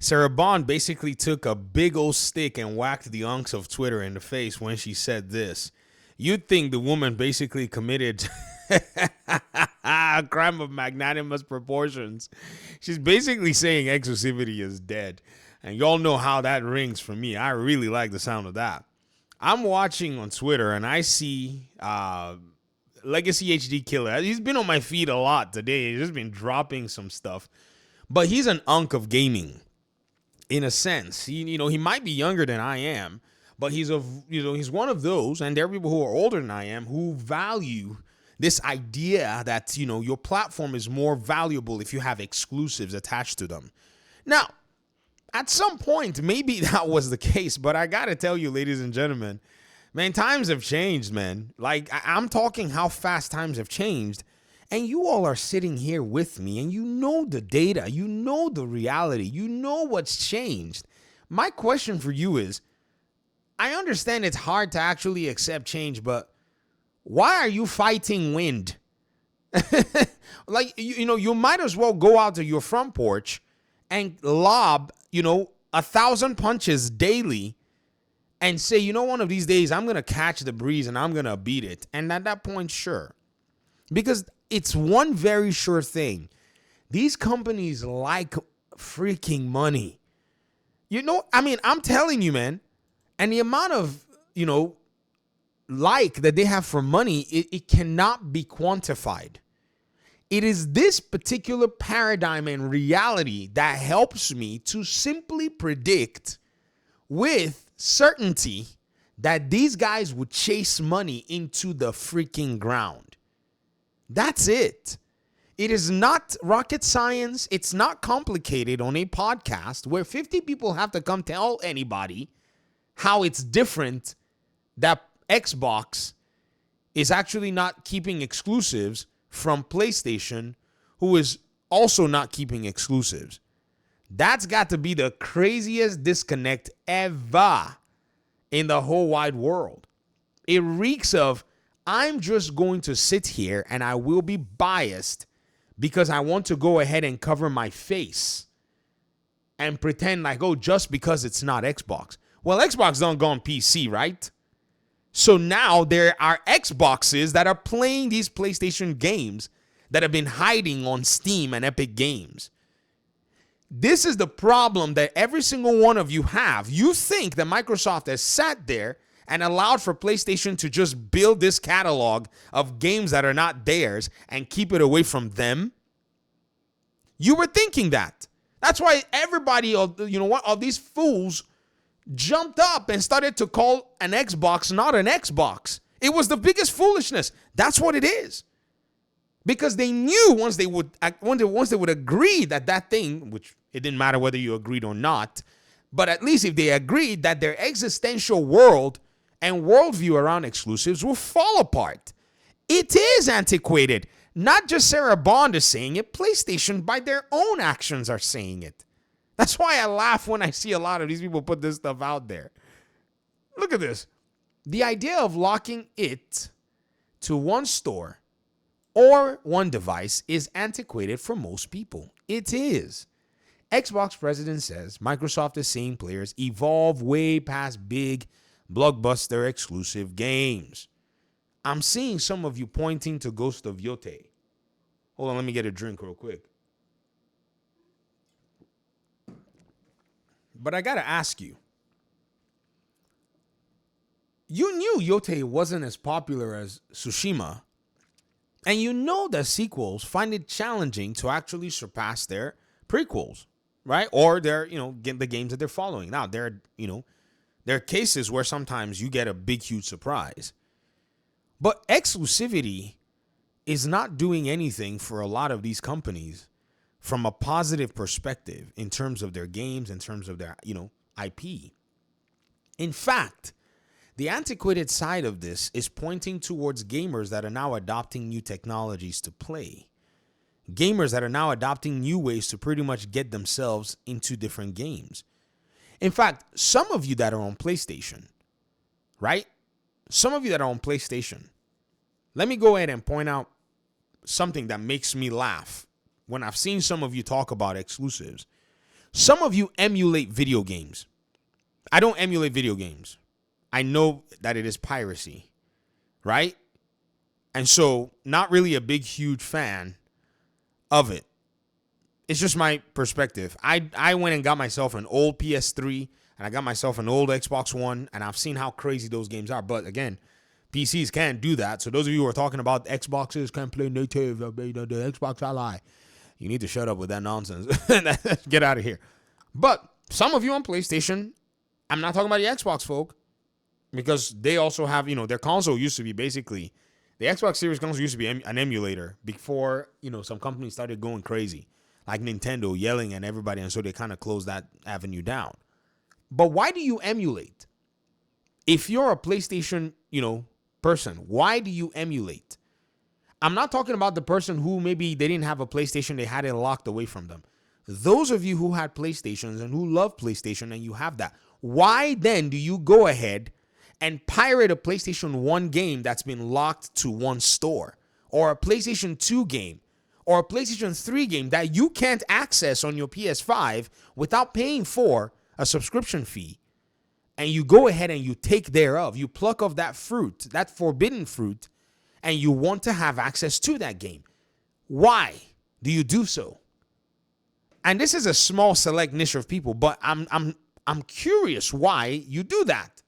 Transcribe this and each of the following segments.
Sarah Bond basically took a big old stick and whacked the unks of Twitter in the face when she said this. You'd think the woman basically committed a crime of magnanimous proportions. She's basically saying exclusivity is dead. And y'all know how that rings for me. I really like the sound of that. I'm watching on Twitter and I see Legacy HD Killer. He's been on my feed a lot today. He's just been dropping some stuff. But he's an unk of gaming. In a sense, he might be younger than I am, but he's one of those, and there are people who are older than I am who value this idea that, your platform is more valuable if you have exclusives attached to them. Now, at some point, maybe that was the case, but I gotta tell you, ladies and gentlemen, man, times have changed, man. Like, I'm talking how fast times have changed. And you all are sitting here with me and you know the data, you know the reality, you know what's changed. My question for you is, I understand it's hard to actually accept change, but why are you fighting wind? Like, you might as well go out to your front porch and lob, 1,000 punches daily and say, one of these days I'm going to catch the breeze and I'm going to beat it. And at that point, sure. Because it's one very sure thing. These companies like freaking money. I'm telling you, man. And the amount of, like that they have for money, it cannot be quantified. It is this particular paradigm and reality that helps me to simply predict with certainty that these guys would chase money into the freaking ground. That's it. It is not rocket science. It's not complicated on a podcast where 50 people have to come tell anybody how it's different that Xbox is actually not keeping exclusives from PlayStation, who is also not keeping exclusives. That's got to be the craziest disconnect ever in the whole wide world. It reeks of, I'm just going to sit here and I will be biased because I want to go ahead and cover my face and pretend like, just because it's not Xbox. Well, Xbox don't go on PC, right? So now there are Xboxes that are playing these PlayStation games that have been hiding on Steam and Epic Games. This is the problem that every single one of you have. You think that Microsoft has sat there and allowed for PlayStation to just build this catalog of games that are not theirs and keep it away from them? You were thinking that. That's why everybody of these fools jumped up and started to call an Xbox not an Xbox. It was the biggest foolishness. That's what it is. Because they knew once they would agree that thing, which it didn't matter whether you agreed or not, but at least if they agreed that their existential world and worldview around exclusives will fall apart. It is antiquated. Not just Sarah Bond is saying it, PlayStation by their own actions are saying it. That's why I laugh when I see a lot of these people put this stuff out there. Look at this. The idea of locking it to one store or one device is antiquated for most people. It is. Xbox president says Microsoft is seeing players evolve way past big blockbuster exclusive games. I'm seeing some of you pointing to Ghost of Yote. Hold on, let me get a drink real quick. But I gotta ask you. You knew Yote wasn't as popular as Tsushima. And you know that sequels find it challenging to actually surpass their prequels, right? Or their, the games that they're following. Now, there are cases where sometimes you get a big, huge surprise. But exclusivity is not doing anything for a lot of these companies from a positive perspective in terms of their games, in terms of their, IP. In fact, the antiquated side of this is pointing towards gamers that are now adopting new technologies to play. Gamers that are now adopting new ways to pretty much get themselves into different games. In fact, some of you that are on PlayStation, right? Some of you that are on PlayStation, let me go ahead and point out something that makes me laugh when I've seen some of you talk about exclusives. Some of you emulate video games. I don't emulate video games. I know that it is piracy, right? And so, not really a big, huge fan of it. It's just my perspective. I went and got myself an old PS3 and I got myself an old Xbox One, and I've seen how crazy those games are. But again, PCs can't do that. So those of you who are talking about Xboxes can't play native, the Xbox Ally, you need to shut up with that nonsense. Get out of here. But some of you on PlayStation, I'm not talking about the Xbox folk, because they also have, their console used to be basically, the Xbox Series console used to be an emulator before, some companies started going crazy, like Nintendo yelling at everybody, and so they kind of closed that avenue down. But why do you emulate? If you're a PlayStation, person, why do you emulate? I'm not talking about the person who maybe they didn't have a PlayStation, they had it locked away from them. Those of you who had PlayStations and who love PlayStation and you have that, why then do you go ahead and pirate a PlayStation 1 game that's been locked to one store, or a PlayStation 2 game, or a PlayStation 3 game that you can't access on your PS5 without paying for a subscription fee, and you go ahead and you take thereof, you pluck off that fruit, that forbidden fruit, and you want to have access to that game? Why do you do so? And this is a small select niche of people, but I'm curious why you do that.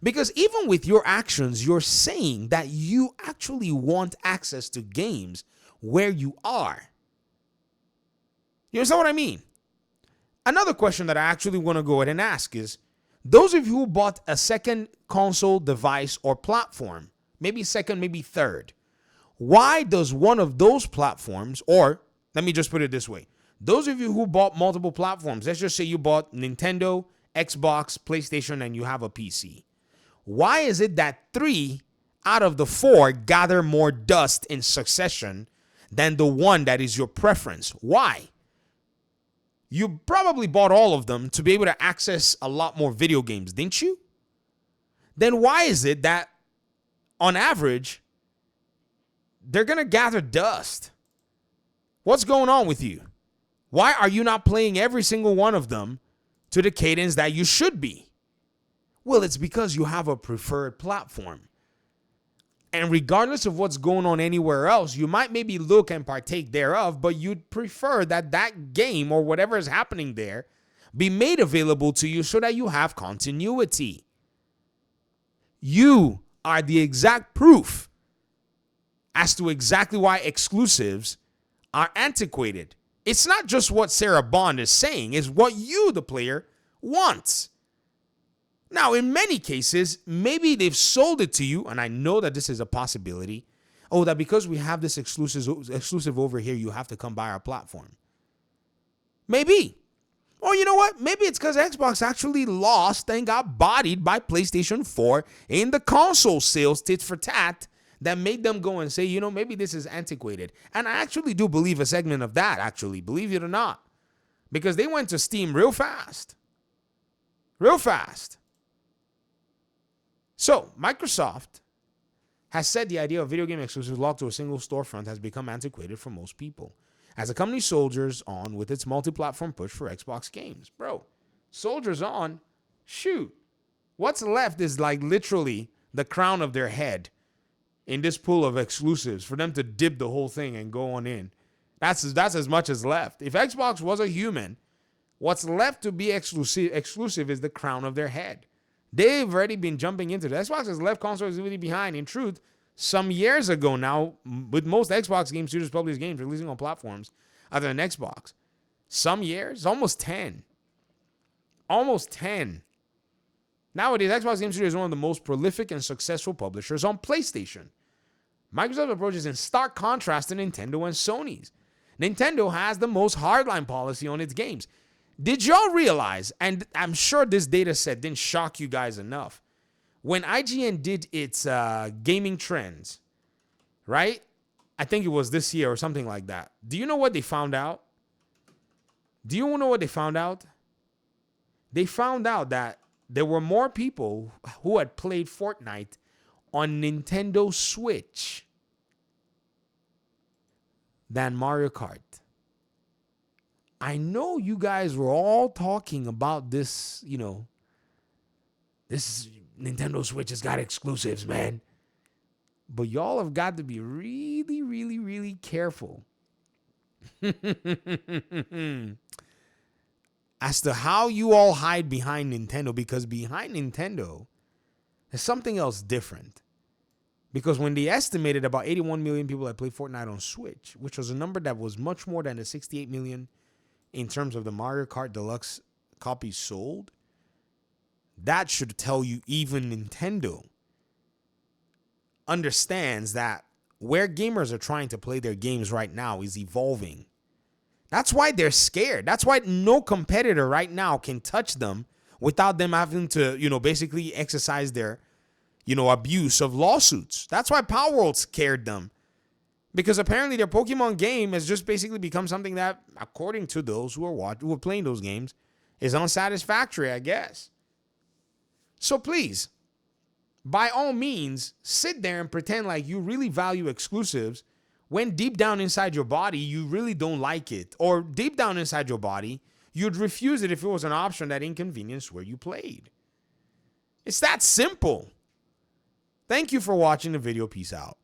Because even with your actions, you're saying that you actually want access to games where you are. You understand what I mean? Another question that I actually want to go ahead and ask is, those of you who bought a second console device or platform, maybe second, maybe third, why does one of those platforms, or let me just put it this way, those of you who bought multiple platforms, let's just say you bought Nintendo, Xbox, PlayStation, and you have a PC. Why is it that 3 out of the 4 gather more dust in succession than the one that is your preference? Why? You probably bought all of them to be able to access a lot more video games, didn't you? Then why is it that, on average, they're going to gather dust? What's going on with you? Why are you not playing every single one of them to the cadence that you should be? Well, it's because you have a preferred platform. And regardless of what's going on anywhere else, you might maybe look and partake thereof, but you'd prefer that that game or whatever is happening there be made available to you so that you have continuity. You are the exact proof as to exactly why exclusives are antiquated. It's not just what Sarah Bond is saying, it's what you, the player, want. Now, in many cases, maybe they've sold it to you, and I know that this is a possibility. Oh, that because we have this exclusive over here, you have to come by our platform. Maybe. Or you know what? Maybe it's because Xbox actually lost and got bodied by PlayStation 4 in the console sales tit for tat that made them go and say, maybe this is antiquated. And I actually do believe a segment of that, actually, believe it or not. Because they went to Steam real fast. Real fast. So, Microsoft has said the idea of video game exclusives locked to a single storefront has become antiquated for most people, as the company soldiers on with its multi-platform push for Xbox games. Bro, soldiers on? Shoot. What's left is like literally the crown of their head in this pool of exclusives for them to dip the whole thing and go on in. That's as much as left. If Xbox was a human, what's left to be exclusive is the crown of their head. They've already been jumping into this. Xbox has left console exclusivity behind. In truth, some years ago now, with most Xbox game studios published games releasing on platforms other than Xbox. Some years, almost 10. Almost 10. Nowadays, Xbox Game Studios is one of the most prolific and successful publishers on PlayStation. Microsoft's approach is in stark contrast to Nintendo and Sony's. Nintendo has the most hardline policy on its games. Did y'all realize, and I'm sure this data set didn't shock you guys enough, when IGN did its gaming trends, right? I think it was this year or something like that. Do you know what they found out? Do you know what they found out? They found out that there were more people who had played Fortnite on Nintendo Switch than Mario Kart. I know you guys were all talking about this, this Nintendo Switch has got exclusives, man. But y'all have got to be really, really, really careful as to how you all hide behind Nintendo, because behind Nintendo, there's something else different. Because when they estimated about 81 million people that played Fortnite on Switch, which was a number that was much more than the 68 million in terms of the Mario Kart Deluxe copies sold, that should tell you even Nintendo understands that where gamers are trying to play their games right now is evolving. That's why they're scared. That's why no competitor right now can touch them without them having to, basically exercise their, abuse of lawsuits. That's why Power World scared them. Because apparently their Pokemon game has just basically become something that, according to those who are playing those games, is unsatisfactory, I guess. So please, by all means, sit there and pretend like you really value exclusives when deep down inside your body, you really don't like it. Or deep down inside your body, you'd refuse it if it was an option that inconvenienced where you played. It's that simple. Thank you for watching the video. Peace out.